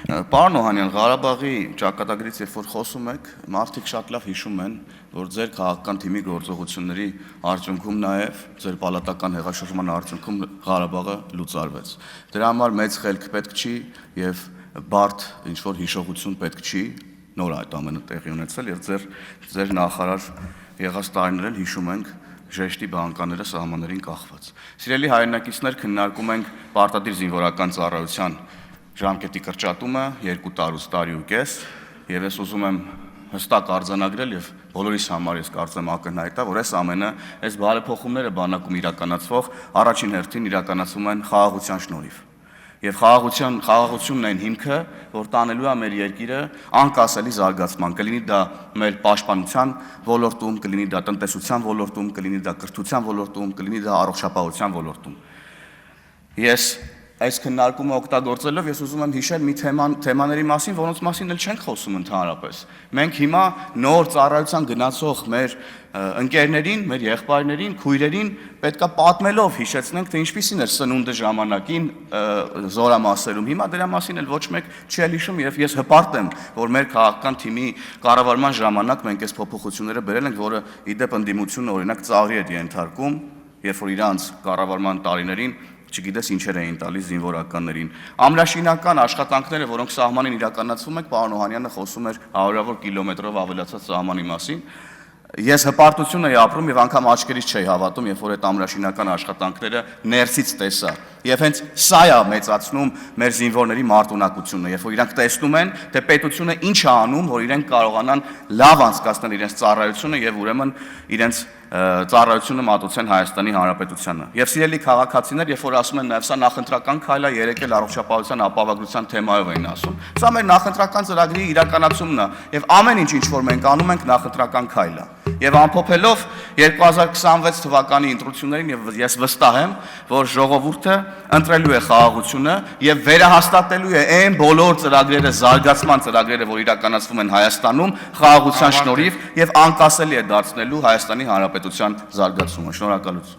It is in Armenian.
Պարոն Օհանյան, Ղարաբաղի ճակատագրից երբ որ խոսում եք, մարդիկ շատ լավ հիշում են, որ ձեր քաղաքական թիմի գործողությունների արդյունքում նաև ձեր պալատական հեղաշրջման արդյունքում Ղարաբաղը լուծարվեց։ Դրա համար մեծ խելք պետք չի եւ բարդ ինչ-որ հիշողություն պետք չի, նոր այդ ամենը տեղի ունեցել եւ ձեր նախարար եղած տարիներ հիշում ենք ժեշտի բանկաները սահմաններին կախված։ Սիրելի հայրենակիցներ, քննարկում ենք պարտադիր զինվորական ծառայության ժամկետի կրճատումը 2 տարի ու կես, եւ ես ուզում եմ հստակ արձանագրել եւ բոլորիս համար ես կարծեմ ակնհայտ է, որ այս ամենը, այս բարեփոխումները բանակում իրականացվող առաջին հերթին իրականացվում են խաղաղության շնորհիվ։ Եվ խաղաղությունն այն հիմքը, որ տանելու է մեր երկիրը անկասելի զարգացման, կլինի դա մեր պաշտպանության ոլորտում, կլինի դա տնտեսության ոլորտում, կլինի դա կրթության ոլորտում, կլինի դա առողջապահության ոլորտում։ Ես այս քննարկումը օգտագործելով ես ուզում եմ հիշել մի թեմաների մասին, որոնց մասին էլ չենք խոսում ընդհանրապես։ Մենք հիմա նոր ծառայության գնացող մեր ընկերներին, մեր եղբայրներին, քույրերին պետքա պատմելով հիշեցնենք, թե ինչպիսին էր սնունդը ժամանակին զորամասերում։ Հիմա դրա մասին էլ ոչ մեկ չի հիշում եւ ես հպարտ եմ, որ մեր քաղաքական թիմի կառավարման ժամանակ մենք այս փոփոխությունները բերել ենք, որը իդեպ ընդդիմությունը օրինակ ծաղրի է ենթարկում, երբ որ իրանց կառավարման տարիներին չգիտես ինչեր էին տալիս զինվորականներին։ Ամրաշինական աշխատանքները, որոնք սահմանին իրականացվում են, պարոն Օհանյանը խոսում էր հարյուրավոր կիլոմետրով ավելացած սահմանի մասին։ Ես հպարտություն էի ապրում եւ անգամ աչքերից չէի հավատում, երբ որ այդ ամրաշինական աշխատանքները ներսից տեսա։ Եվ հենց սա է մեծացնում մեր զինվորների մարտունակությունը, երբ որ իրանք տեսնում են, թե պետությունը ինչ է անում, որ իրենք կարողանան լավ անցկացնել իրենց ծառայությունը եւ ուրեմն իրենց ծառայությունը մատուցեն Հայաստանի Հանրապետությանը։ Եվ սիրելի քաղաքացիներ, երբ որ ասում են նաև սա նախընտրական քայլ է, երեք էլ առողջապահության ապահովագրության թեմայով էին ասում, սա մեր նախընտրական ծրագրի իրականացումն է եւ ամեն ինչ որ մենք անում ենք նախընտրական քայլ է։ Եվ ամփոփելով 2026 թվականի ընտրություններին եւ ես վստահ եմ, որ ժողովուրդը ընտրելու է խաղաղությունը եւ վերահաստատելու է այն բոլոր ծրագրերը, զարգացման ծրագրերը, որ իրականացվում են Հայաստանում խաղաղության շնորհիվ եւ անկասելի է դարձնելու Հայաստանի Հանրապետության զարգացումը։ Շնորհակալություն։